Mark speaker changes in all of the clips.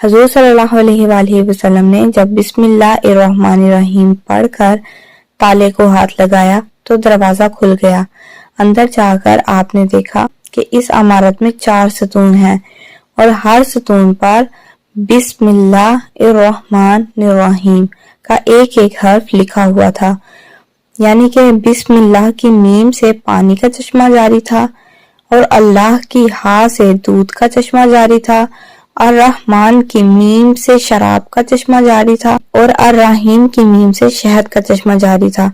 Speaker 1: حضور صلی اللہ علیہ وآلہ وسلم نے جب بسم اللہ الرحمن الرحیم پڑھ کر تالے کو ہاتھ لگایا تو دروازہ کھل گیا۔ اندر جا کر آپ نے دیکھا کہ اس عمارت میں 4 ستون ہیں اور ہر ستون پر بسم اللہ الرحمن الرحیم کا ایک ایک حرف لکھا ہوا تھا، یعنی کہ بسم اللہ کی میم سے پانی کا چشمہ جاری تھا، اور اللہ کی ہا سے دودھ کا چشمہ جاری تھا، الرحمن کی میم سے شراب کا چشمہ جاری تھا، اور الرحیم کی میم سے شہد کا چشمہ جاری تھا۔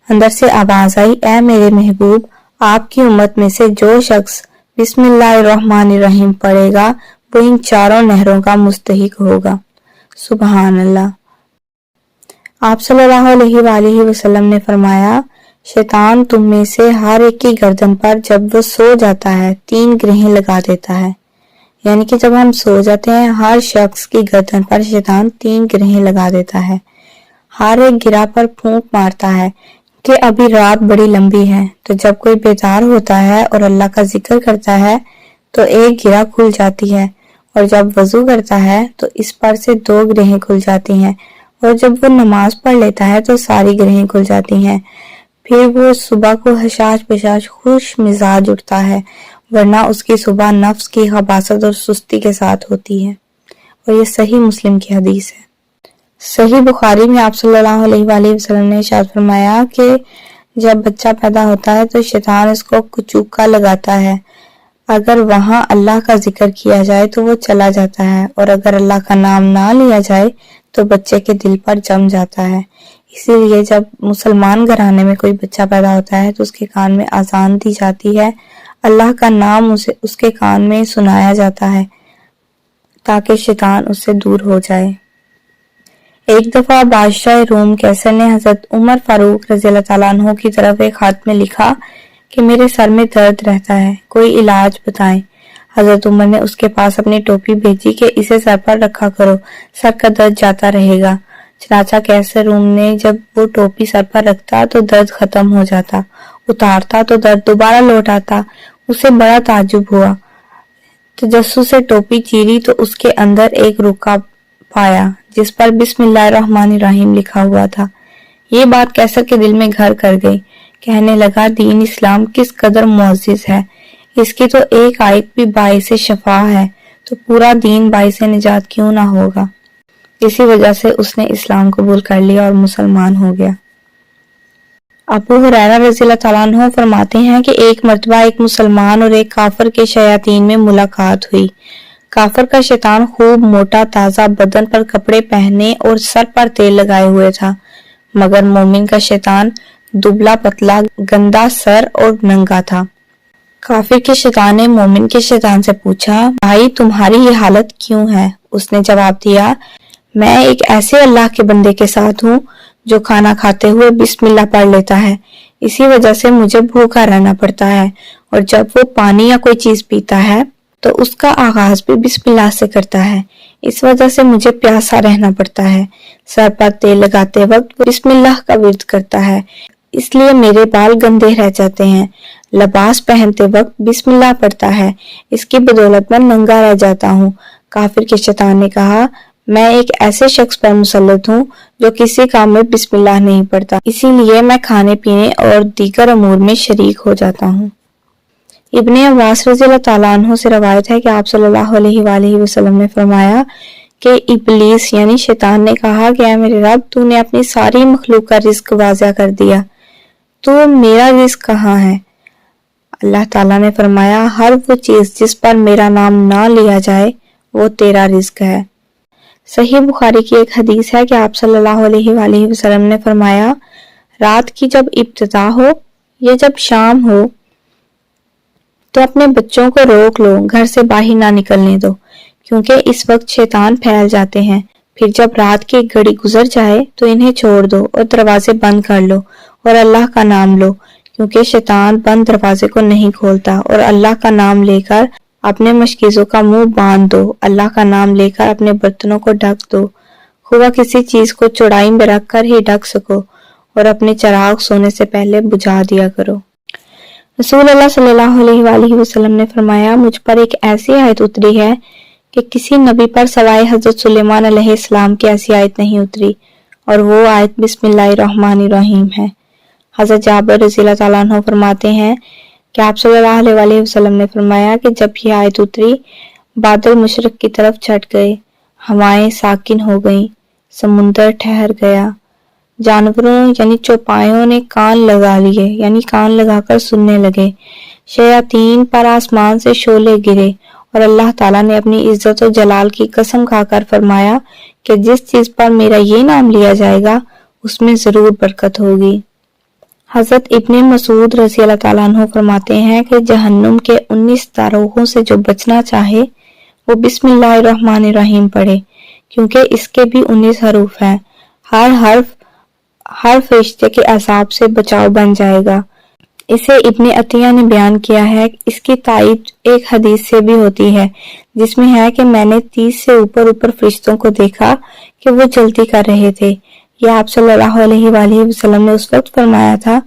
Speaker 1: اندر سے آواز آئی، اے میرے محبوب، آپ کی امت میں سے جو شخص بسم اللہ الرحمن الرحیم پڑھے گا وہ ان 4 نہروں کا مستحق ہوگا۔ سبحان اللہ۔ آپ صلی اللہ علیہ وآلہ وسلم نے فرمایا، شیطان تم میں سے ہر ایک کی گردن پر جب وہ سو جاتا ہے 3 گرہیں لگا دیتا ہے، یعنی کہ جب ہم سو جاتے ہیں ہر شخص کی گردن پر شیطان 3 گرہیں لگا دیتا ہے۔ ہر ایک گرہ پر پھونک مارتا ہے کہ ابھی رات بڑی لمبی ہے، تو جب کوئی بیدار ہوتا ہے اور اللہ کا ذکر کرتا ہے تو ایک گرہ کھل جاتی ہے، اور جب وضو کرتا ہے تو اس پر سے 2 گرہیں کھل جاتی ہیں، اور جب وہ نماز پڑھ لیتا ہے تو ساری گرہیں کھل جاتی ہیں۔ پھر وہ صبح کو حشاش بشاش خوش مزاج اٹھتا ہے، ورنہ اس کی صبح نفس کی خباثت اور سستی کے ساتھ ہوتی ہے۔ اور یہ صحیح مسلم کی حدیث ہے۔ صحیح بخاری میں آپ صلی اللہ علیہ وآلہ وسلم نے ارشاد فرمایا کہ جب بچہ پیدا ہوتا ہے تو شیطان اس کو کچوکا لگاتا ہے، اگر وہاں اللہ کا ذکر کیا جائے تو وہ چلا جاتا ہے، اور اگر اللہ کا نام نہ لیا جائے تو بچے کے دل پر جم جاتا ہے۔ اسی لیے جب مسلمان گھرانے میں کوئی بچہ پیدا ہوتا ہے تو اس کے کان میں اذان دی جاتی ہے، اللہ کا نام اس کے کان میں سنایا جاتا ہے تاکہ شیطان اس سے دور ہو جائے۔ ایک دفعہ بادشاہ روم کیسر نے حضرت عمر فاروق رضی اللہ تعالیٰ عنہ کی طرف ایک خط میں لکھا کہ میرے سر میں درد رہتا ہے، کوئی علاج بتائیں۔ حضرت عمر نے اس کے پاس اپنی ٹوپی بھیجی کہ اسے سر پر رکھا کرو، سر کا درد جاتا رہے گا۔ چنانچہ کیسر روم نے جب وہ ٹوپی سر پر رکھتا تو درد ختم ہو جاتا، اتارتا تو درد دوبارہ لوٹ آتا۔ اسے بڑا تعجب ہوا، تجسس سے ٹوپی چیری تو اس کے اندر ایک رکا پایا جس پر بسم اللہ الرحمن الرحیم لکھا ہوا تھا۔ یہ بات کیسر کے دل میں گھر کر گئی، کہنے لگا دین اسلام کس قدر معزز ہے، اس کی تو ایک آیت بھی باعث شفا ہے، تو پورا دین باعث نجات کیوں نہ ہوگا۔ اسی وجہ سے اس نے اسلام قبول کر لیا اور مسلمان ہو گیا۔ ابو ہریرہ رضی اللہ تعالیٰ عنہ فرماتے ہیں کہ ایک مرتبہ ایک مسلمان اور ایک کافر کے شیاطین میں ملاقات ہوئی۔ کافر کا شیطان خوب موٹا تازہ، بدن پر کپڑے پہنے اور سر پر تیل لگائے ہوئے تھا، مگر مومن کا شیطان دبلا پتلا، گندا سر اور ننگا تھا۔ کافر کے شیطان نے مومن کے شیطان سے پوچھا، بھائی تمہاری یہ حالت کیوں ہے؟ اس نے جواب دیا، میں ایک ایسے اللہ کے بندے کے ساتھ ہوں جو کھانا کھاتے ہوئے بسم اللہ پڑھ لیتا ہے، اسی وجہ سے مجھے بھوکا رہنا پڑتا ہے، اور جب وہ پانی یا کوئی چیز پیتا ہے تو اس کا آغاز بھی بسم اللہ سے کرتا ہے، اس وجہ سے مجھے پیاسا رہنا پڑتا ہے۔ سر پر تیل لگاتے وقت وہ بسم اللہ کا ورد کرتا ہے، اس لیے میرے بال گندے رہ جاتے ہیں۔ لباس پہنتے وقت بسم اللہ پڑھتا ہے، اس کی بدولت میں ننگا رہ جاتا ہوں۔ کافر کے شیطان نے کہا، میں ایک ایسے شخص پر مسلط ہوں جو کسی کام میں بسم اللہ نہیں پڑھتا، اسی لیے میں کھانے پینے اور دیگر امور میں شریک ہو جاتا ہوں۔ ابن عباس رضی اللہ تعالیٰ عنہ سے روایت ہے کہ آپ صلی اللہ علیہ وآلہ وسلم نے فرمایا کہ ابلیس یعنی شیطان نے کہا کہ اے میرے رب، تو نے اپنی ساری مخلوق کا رزق واضح کر دیا، تو میرا رزق کہاں ہے؟ اللہ تعالیٰ نے فرمایا، ہر وہ چیز جس پر میرا نام نہ لیا جائے وہ تیرا رزق ہے۔ صحیح بخاری کی ایک حدیث ہے کہ آپ صلی اللہ علیہ وآلہ وسلم نے فرمایا، رات کی جب ابتدا ہو یا جب شام ہو تو اپنے بچوں کو روک لو، گھر سے باہر نہ نکلنے دو، کیونکہ اس وقت شیطان پھیل جاتے ہیں۔ پھر جب رات کی ایک گھڑی گزر جائے تو انہیں چھوڑ دو اور دروازے بند کر لو اور اللہ کا نام لو، کیونکہ شیطان بند دروازے کو نہیں کھولتا، اور اللہ کا نام لے کر اپنے مشکیزوں کا منہ باندھ دو، اللہ کا نام لے کر اپنے برتنوں کو ڈھک دو، خدا کسی چیز کو چوڑائی میں رکھ کر ہی ڈھک سکو، اور اپنے چراغ سونے سے پہلے بجھا دیا کرو۔ رسول اللہ صلی اللہ علیہ وآلہ وسلم نے فرمایا، مجھ پر ایک ایسی آیت اتری ہے کہ کسی نبی پر سوائے حضرت سلیمان علیہ السلام کی ایسی آیت نہیں اتری، اور وہ آیت بسم اللہ الرحمن الرحیم ہے۔ حضرت جابر رضی اللہ تعالیٰ عنہ فرماتے ہیں کہ آپ صلی اللہ علیہ وسلم نے فرمایا کہ جب یہ آیت اتری، بادل مشرق کی طرف چھٹ گئے، ہوائیں ساکن ہو گئیں، سمندر ٹھہر گیا، جانوروں یعنی چوپایوں نے کان لگا لیے، یعنی کان لگا کر سننے لگے، شیاطین پر آسمان سے شعلے گرے، اور اللہ تعالیٰ نے اپنی عزت و جلال کی قسم کھا کر فرمایا کہ جس چیز پر میرا یہ نام لیا جائے گا اس میں ضرور برکت ہوگی۔ حضرت ابن مسعود رضی اللہ تعالیٰ عنہ فرماتے ہیں کہ جہنم کے 19 داروغوں سے جو بچنا چاہے وہ بسم اللہ الرحمن الرحیم پڑھے، کیونکہ اس کے بھی 19 حروف ہیں۔ ہر فرشتے کے عذاب سے بچاؤ بن جائے گا۔ اسے ابن عطیہ نے بیان کیا ہے، اس کی تائید ایک حدیث سے بھی ہوتی ہے جس میں ہے کہ میں نے 30 سے اوپر فرشتوں کو دیکھا کہ وہ جلدی کر رہے تھے۔ یہ آپ صلی اللہ علیہ وآلہ وسلم نے اس وقت فرمایا تھا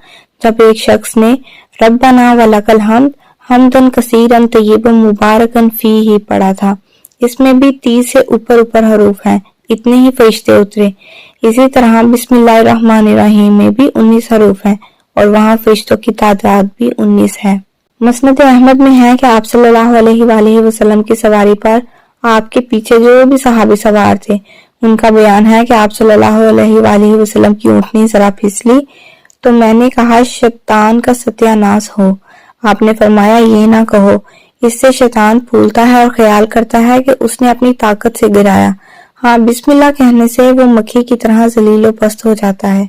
Speaker 1: جب ایک شخص نے ربنا ولک الحمد حمدن کثیرا طیبا مبارکا فیہ پڑھا تھا۔ اس میں بھی 30 سے اوپر حروف ہیں، اتنے ہی فرشتے اترے۔ اسی طرح بسم اللہ الرحمن الرحیم میں بھی 19 حروف ہیں، اور وہاں فرشتوں کی تعداد بھی 19 ہے۔ مسند احمد میں ہے کہ آپ صلی اللہ علیہ وآلہ وسلم کی سواری پر آپ کے پیچھے جو بھی صحابی سوار تھے ان کا بیان ہے کہ آپ صلی اللہ علیہ وآلہ وسلم کی اونٹنی ذرا پھسلی تو میں نے کہا شیطان کا ستیہ ناس ہو۔ آپ نے فرمایا یہ نہ کہو، اس سے شیطان پھولتا ہے اور خیال کرتا ہے کہ اس نے اپنی طاقت سے گرایا۔ ہاں، بسم اللہ کہنے سے وہ مکھی کی طرح ذلیل و پست ہو جاتا ہے۔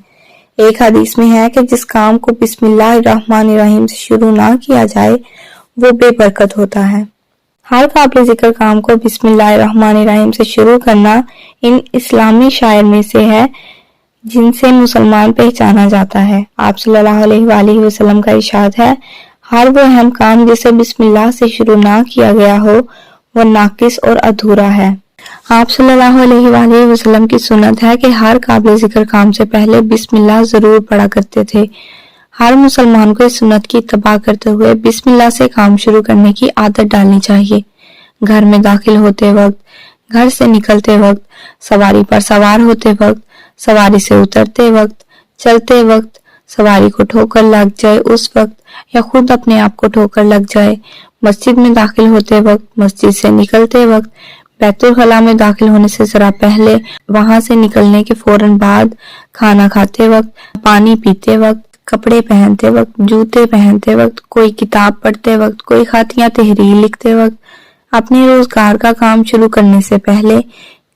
Speaker 1: ایک حدیث میں ہے کہ جس کام کو بسم اللہ الرحمن الرحیم سے شروع نہ کیا جائے وہ بے برکت ہوتا ہے۔ ہر قابل ذکر کام کو بسم اللہ الرحمن الرحیم سے شروع کرنا ان اسلامی شاعر میں سے ہے جن سے مسلمان پہچانا جاتا ہے۔ آپ صلی اللہ علیہ وآلہ وسلم کا ارشاد ہے، ہر وہ اہم کام جسے بسم اللہ سے شروع نہ کیا گیا ہو وہ ناقص اور ادھورا ہے۔ آپ صلی اللہ علیہ وآلہ وسلم کی سنت ہے کہ ہر قابل ذکر کام سے پہلے بسم اللہ ضرور پڑھا کرتے تھے۔ ہر مسلمان کو اس سنت کی اتباع کرتے ہوئے بسم اللہ سے کام شروع کرنے کی عادت ڈالنی چاہیے۔ گھر میں داخل ہوتے وقت، گھر سے نکلتے وقت، سواری پر سوار ہوتے وقت، سواری سے اترتے وقت، چلتے وقت، سواری کو ٹھوکر لگ جائے اس وقت یا خود اپنے آپ کو ٹھوکر لگ جائے، مسجد میں داخل ہوتے وقت، مسجد سے نکلتے وقت، بیت الخلاء میں داخل ہونے سے ذرا پہلے، وہاں سے نکلنے کے فوراً بعد، کھانا کھاتے وقت، پانی پیتے وقت، کپڑے پہنتے وقت، جوتے پہنتے وقت، کوئی کتاب پڑھتے وقت، کوئی خط یا تحریر لکھتے وقت، اپنے روزگار کا کام شروع کرنے سے پہلے،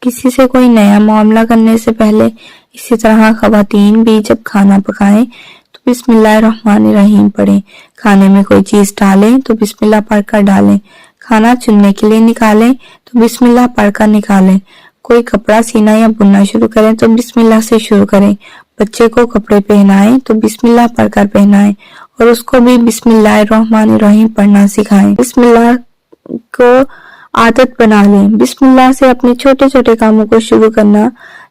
Speaker 1: کسی سے کوئی نیا معاملہ کرنے سے پہلے، اسی طرح خواتین بھی جب کھانا پکائیں تو بسم اللہ الرحمن الرحیم پڑھیں، کھانے میں کوئی چیز ڈالیں تو بسم اللہ پڑھ کر ڈالیں، کھانا چننے کے لیے نکالیں تو بسم اللہ پڑھ کر نکالیں، کوئی کپڑا سینا یا بننا شروع کریں تو بسم اللہ سے شروع کریں، بچے کو کپڑے پہنائیں تو بسم اللہ پڑھ کر پہنائیں، اور اس کو بھی بسم اللہ الرحمن الرحیم پڑھنا سکھائیں۔ بسم اللہ کو عادت بنا لیں، بسم اللہ سے اپنے چھوٹے چھوٹے کاموں کو شروع کرنا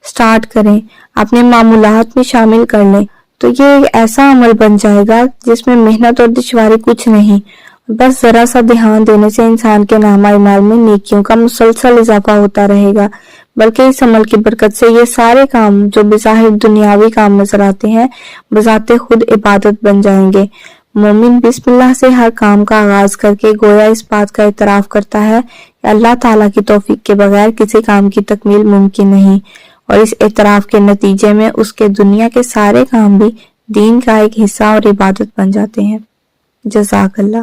Speaker 1: سٹارٹ کریں، اپنے معمولات میں شامل کر لیں تو یہ ایک ایسا عمل بن جائے گا جس میں محنت اور دشواری کچھ نہیں، بس ذرا سا دھیان دینے سے انسان کے نامہ اعمال میں نیکیوں کا مسلسل اضافہ ہوتا رہے گا، بلکہ اس عمل کی برکت سے یہ سارے کام جو بظاہر دنیاوی کام نظر آتے ہیں بذات خود عبادت بن جائیں گے۔ مومن بسم اللہ سے ہر کام کا آغاز کر کے گویا اس بات کا اعتراف کرتا ہے کہ اللہ تعالیٰ کی توفیق کے بغیر کسی کام کی تکمیل ممکن نہیں، اور اس اعتراف کے نتیجے میں اس کے دنیا کے سارے کام بھی دین کا ایک حصہ اور عبادت بن جاتے ہیں۔ جزاک اللہ۔